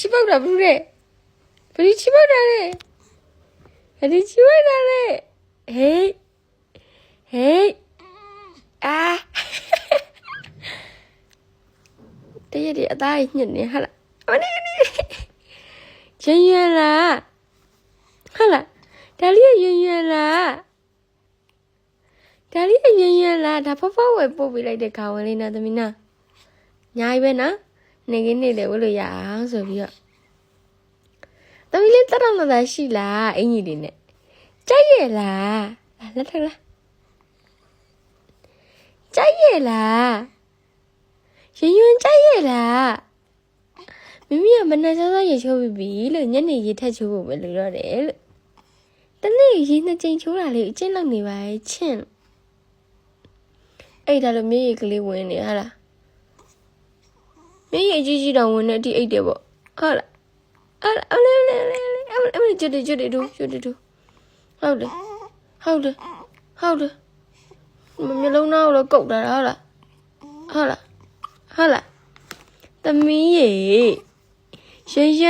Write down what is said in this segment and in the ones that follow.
치박다 부래. 우리 치박다래. 우리 치박다래. 에이. 에이. 아. Đây là tay nhìn nè hay là chuyện gì là hay là đại lý chuyện gì là đại lý chuyện gì là đã phá phá về bộ bị lại để cầu lên nè tụi mình nè nhai bên á này cái này để có lời giả rồi bây giờ tụi mình lên tao là đại sĩ là anh gì đi nè trái gì là lát thôi là trái gì là chuyện gì trái gì là mình biết mình nói sao vậy cho bị rồi nhớ này gì thay cho bộ bị lừa để tao này gì nó trên chỗ là liệu trên lần này vậy trên ấy đã là mấy cái liệu này hả là mấy cái gì đâu mà nó đi ấy được bộ hả là em chưa đi đâu how được mình lâu nào là cậu đã đó là hả là tao mi gì Xuân gì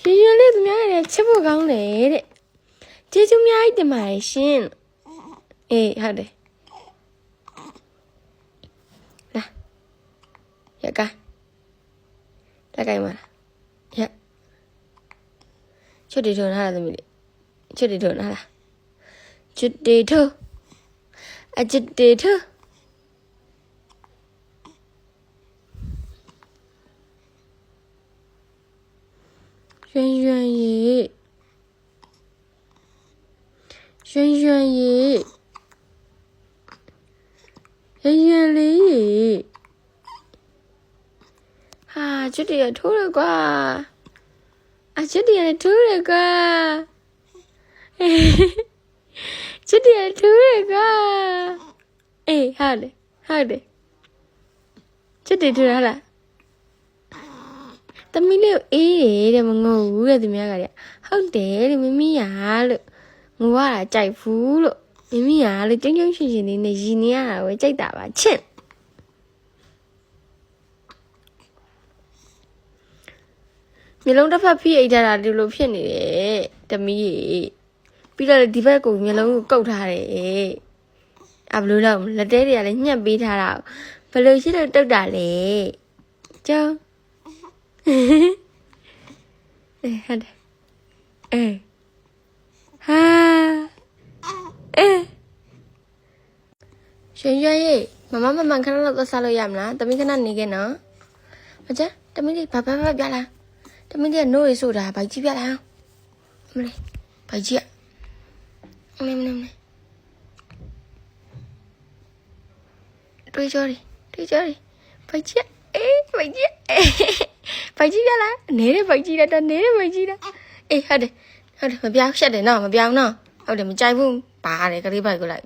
lấy tụi nhá này chấp vào găng này đấy chế chúng nhá ít mà xin ê hả đấy nè dạ ca là cái mà dạ chút đi thôi hay là tụi mình chút đi thôi hay là chút đi thôi à chút đi thôi Xuân gì lý gì à chút đi là thú rồi quá à chút đi là thú rồi quá chút đi là thú rồi quá ê hai đấy chút đi thú rồi là tao mới liệu ý để mà ngủ rồi thì mẹ gọi không để thì mới à lự ngủ là chạy phú lự mới à lự chẳng chẳng chuyện này gì nè à với chạy đạp à chết mình lúc đó phải phi ra là điều lúc phi này tao mới bây giờ đi về cùng mình lúc cậu thà đấy à lúc đầu là thế thì là nhà bị thà nào phải lưu chỉ được đâu đã đấy chứ ê hả ê ha ê chuyện gì mama khăn là có sao rồi làm nè tao mới khăn này kia nữa mà chứ tao mới đi bà biết là tao mới đi ăn nồi sủi đá bà chị biết là không đây bà chị ạ em tôi cho đi bà chị ê bà chị phải chi ra nè đấy phải chi ra ê hả đấy mà béo sẽ để nào mà béo nàoเอาเดี๋ยวมันใจพุ่งปลาเลยก็รีบไปก็lại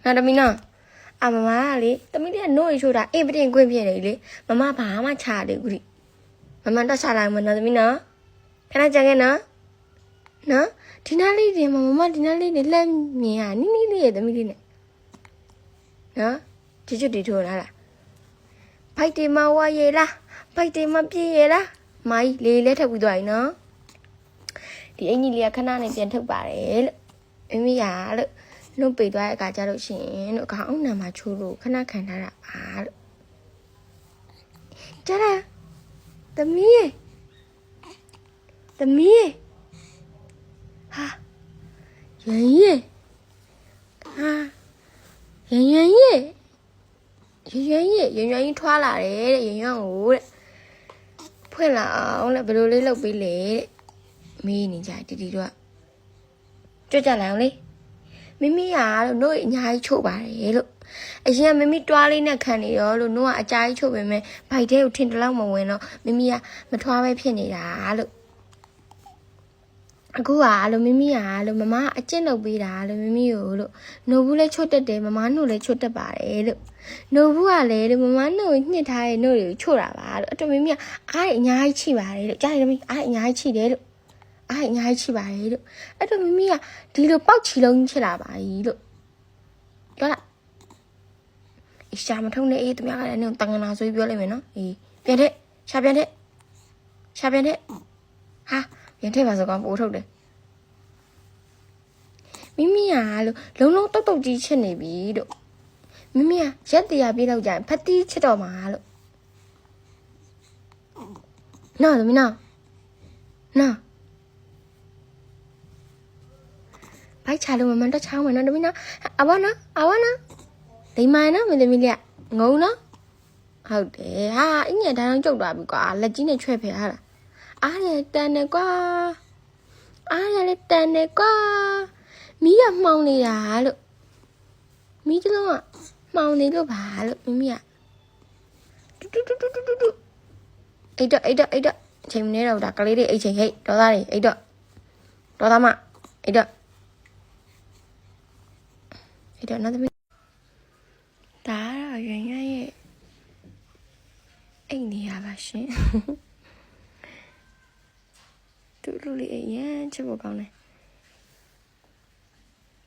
nào đâm mình nào à mama lấy tao mới đi ăn nồi rồi đã em mới đi quên việc này lấy mama bà mà trả để gửi mama đã trả lại mình nào mình nó cái này chẳng nó thì nó lấy thì mà mama thì nó lấy để làm nhà ní để tao mới đi này nó chỉ chút đi thôi là phải tìm mau qua về là phải tìm mà gì vậy đó mày lấy thật bị đuổi nó thì anh nhìn liệt khả năng này tiền thực bà đấy em mới giả đấy nó bị đuổi cả cha đội xin nó có nào mà chú đủ khả năng khả năng là bà chắc là tầm mi ha vậy ha vậy Duyên thoa lại đấy, Duyên ngủ đấy. Phải là ông lại phải đồ lấy lộc bị lệ. Mi này chạy đi rồi. Cho trả lại đi. Mimi à, nó nhai chỗ bà đấy luôn. Ấy chứ Mimi thoa lên nè khăn này đó luôn, nó chạy chỗ bên mẹ. Bài theo trên đó mà quên nó. Mimi à, mà thoa mấy phiền này đã luôn. Cô à, luôn Mimi à, luôn mama trên lộc bị đã luôn Mimi ở luôn. Nó vui lấy chốt để mama nó lấy chốt bà đấy luôn. Nó vui à lấy mama nó như thế nó lấy chốt bà. Cho Mimi à, ai nhai chi bà đấy, chắc là mình ai nhai chi đấy luôn. Ai nhai chi bà đấy luôn. Cho Mimi à, thì được bao chỉ lông chi là bà ấy luôn. Đó là ရှာမထုံးနဲ့အေးသူများကလည်းနင်တန်ငနာဆိုပြီးပြောလိုက်မယ်နော်အေးပြန်တဲ့ရှာပြန်တဲ့ဟာပြန်တဲ့ပါဆိုကောင်ပိုးထုတ်တယ်မိမိကလို့လုံးတုတ်ကြီးချစ်နေပြီလို့မိမိကရက်တရားပြေးတော့ကြရင်ဖတ်တီးချစ်တော့မှာလို့နော်သမီးနော်ဘိုက်ချလို့မန်တက်ချောင်းမယ်နော်သမီးနော်အဝါနော်လိမ္မာနော်မင်းသမီးလေးငုံနော်ဟုတ်တယ်ဟာအင်းငယ်တန်းကျုပ်သွားပြီကွာလက်ကြီးနဲ့ချွဲ့ဖယ်ဟာလားအားရတန်တယ်ကွာမီးကမှောင်နေတာလို့မီးတလုံးကမှောင်နေလို့ပါလို့မိမိကတူအိတ်တော့ချိန်မနေတော့ဒါကလေးတွေအိတ်ချိန်ဟိတ်ဒေါ်သားတွေအိတ်တော့ဒေါ်သားမအိတ်တော့နော်သမီးဒါတော့ရွင်ရဲ့အိတ်နေရပါရှင်တူလူလေးအရင်ချစ်ဖို့ကောင်းတယ်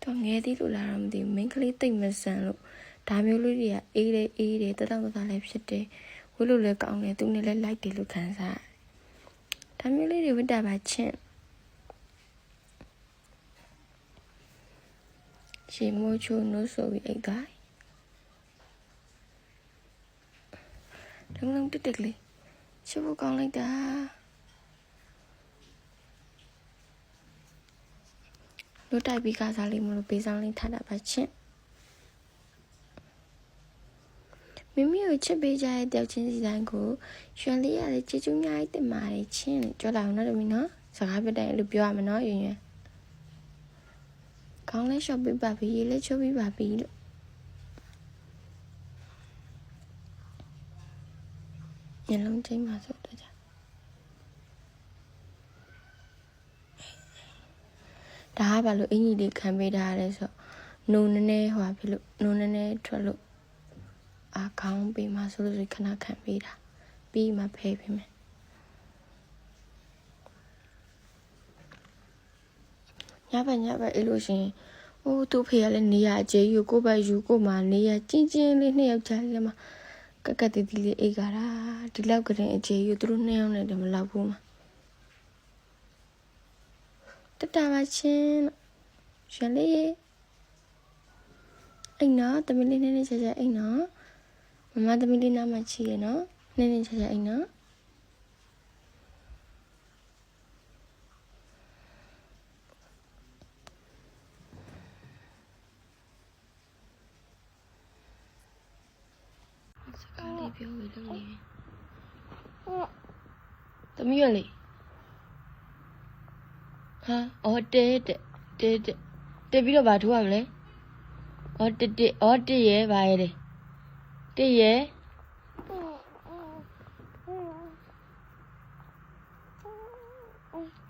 တော့ငယ်သေးလို့လာတော့မသိဘူးမိန်းကလေးတိတ်မဆန်လို့ဒါမျိုးလေးတွေကအေးတယ်တတောင့်တသားလည်းဖြစ်တယ်ဝတ်လို့လည်းကောင်းတယ်သူနဲ့လည်းလိုက်တယ်လို့ခံစားဒါမျိုးလေးတွေဝတ်တာပါချင်းရှေမိုးချိုးနိုးဆိုပြီးအိတ်သားလုံးတက်ကလေးချစ်ဖို့ကောင်းလိုက်တာလူတိုက်ပြီးကစားလေးမလို့ပေးဆောင်လေးထားတာပါချင်းမိမိကိုချစ်ပေးကြတဲ့တယောက်ချင်းစီတိုင်းကိုရွှန်လေးရတဲ့ချစ်ချူးများတင်ပါတယ်ချင်းလို့ပြောလိုက်အောင်နော်တမီးနော်စကားပြတိုင်းလို့ပြောရမယ်နော်ရွင်ကောင်းလဲရှော့ပေးပါပြီရေးလဲချိုးပေးပါပြီလို့ညလုံးချင်းမှာဆိုတော့ကြဒါကဘာလို့အင်ကြီးလေးခံပေးထားလဲဆိုနိုးနည်းနည်းဟွာဖြစ်လို့နိုးနည်းနည်းထွက်လို့ခေါင်းပေးမှဆိုလို့ခဏခံပေးတာပြီးမှဖယ်ပေးမယ်ညဘက်အဲ့လိုရှင်သူ့ဖေကလည်းနေရအကျေးယူကိုဘက်ယူကိုမှနေရချင်းလေးနှစ်ယောက်ချားလေးမှာကတီလေးအိတ်ကြတာဒီလောက်ကတည်းအကျေးယူသူတို့နှစ်ယောက်နဲ့တည်းမလောက်ဘူးမှာတတပါချင်းရှင်လေးအိမ်နော်တမီးလေးနဲ့ချာအိမ်နော်မမသမီးလေးနားမှာချီရနော်နင်းချာအိမ်နော်စကားလေးပြောပြီးလုပ်နေသမီးရလေဟာတဲပြီးတော့ဘာထူရမလဲတက်ရဲဘာရဲလေတက်ရဲ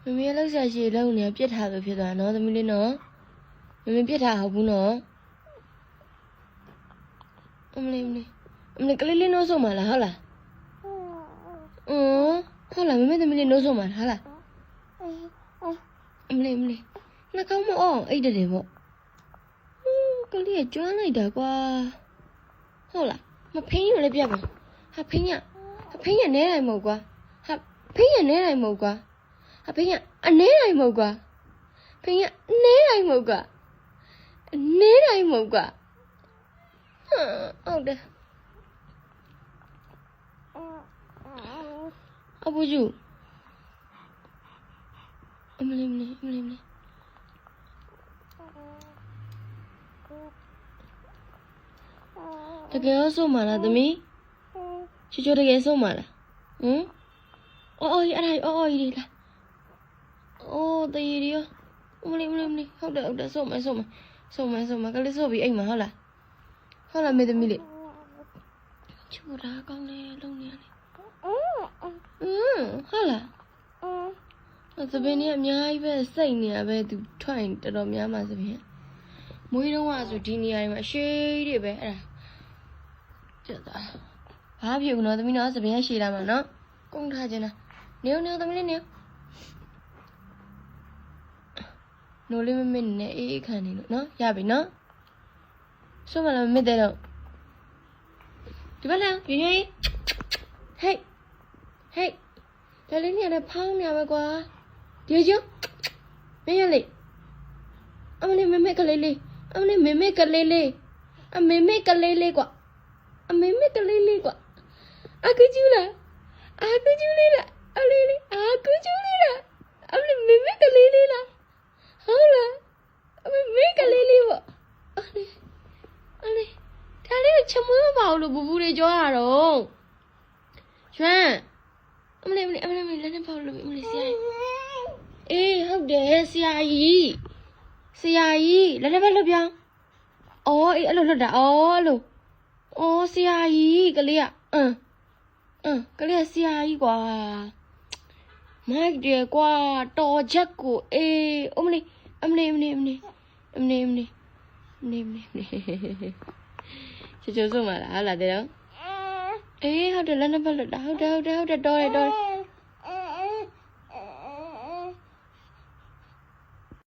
မမေလောက်ရှာရှိလုံးနေပြစ်ထားလို့ဖြစ်သွားနော်သမီးလေးနော်မမေပြစ်ထားဟုတ်ဘူးနော်အမလေးကလေးလေးနိုးဆုံးမလားဟုတ်လားဟုတ်လားမမေသမီးလေးနိုးဆုံးမလားဟုတ်လားအမလေးနှာခေါင်းမအောင်အိတ်တယ်ပေါ့ကလေးကကျွမ်းလိုက်တာကွာဟုတ်လားမဖိင်းရလည်းပြတ်ပါဟာဖိင်းရနဲတိုင်းမဟုတ်ကွာဟာဖိင်းရနဲတိုင်းမဟုတ်ကွာဟာဖိင်းရအနေတိုင်းမဟုတ်ကွာဖိင်းရနဲတိုင်းမဟုတ်ကွာအနေတိုင်းမဟုတ်ကွာဟုတ်တယ်အဘူဂျူအမလေးတကယ်ရောဆုံးမလားသမီးချိုတကယ်ဆုံးမလားအော်အဲ့ဒါအော်ကြီးလားတရေရောအမလေးဟုတ်တယ်ဆုံးမကလေးဆုံးပြီးအိမ်မှာဟုတ်လားမေသမီးလေးချိုတာကောင်းတယ်လုံးနေရတယ်ဟုတ်လားသပင်ကြီးအများကြီးပဲစိတ်နေရပဲသူထွက်ရင်တော်တော်များမှာသပင်မွေးတော့ဆိုဒီနေရာတွေမှာအရှိတွေပဲအဲ့ဒါကျတော့ဘာဖြစ်ဘူးနော်သမီးနော်သပင်ရှည်လာမှာနော်ကုန်းထားခြင်းလားနေသမီးလေးနေနိုးလေးမနဲ့အေးခံနေလို့နော်ရပြီနော်ဆိုမလားမတဲ့တော့ ဒီဘက်လာရွရွဟေးဟေးဒါလေးနေရဖောင်းနေရပဲကွာဒီကျမင်းရလေအမလေးမမေကလေးလေးအမလေးမမေကလေးလေးအမေမေကလေးလေးကွာအမေမေကလေးလေးကွာအကူကျူလားအကူကျူလေးလားအလေးလေးအကူကျူလေးလားအမလေးမမေကလေးလေးလားဟုတ်လားအမေကလေးလေးပေါ့အလေးဒါလေးချမွေးမပါဘူးလို့ဘူဘူတွေကြောရတော့ရွှမ်းအမလေးလက်နဲ့ပေါက်လို့အမလေးဆရာကြီးအေးဟုတ်တယ်ဆရာကြီးလက်နဲ့ပဲလွတ်ပြောင်းအော်အေးအဲ့လိုလွတ်တာအော်အဲ့လိုအော်ဆရာကြီးကလေးကလေးကဆရာကြီးကွာမိုက်တယ်ကွာတော်ချက်ကိုအေးအမလေးချေချိုးစုံမလားဟာလာတဲ့တော့အေးဟုတ်တယ်လက်နဲ့ပဲလွတ်တာဟုတ်တယ်တော်တယ်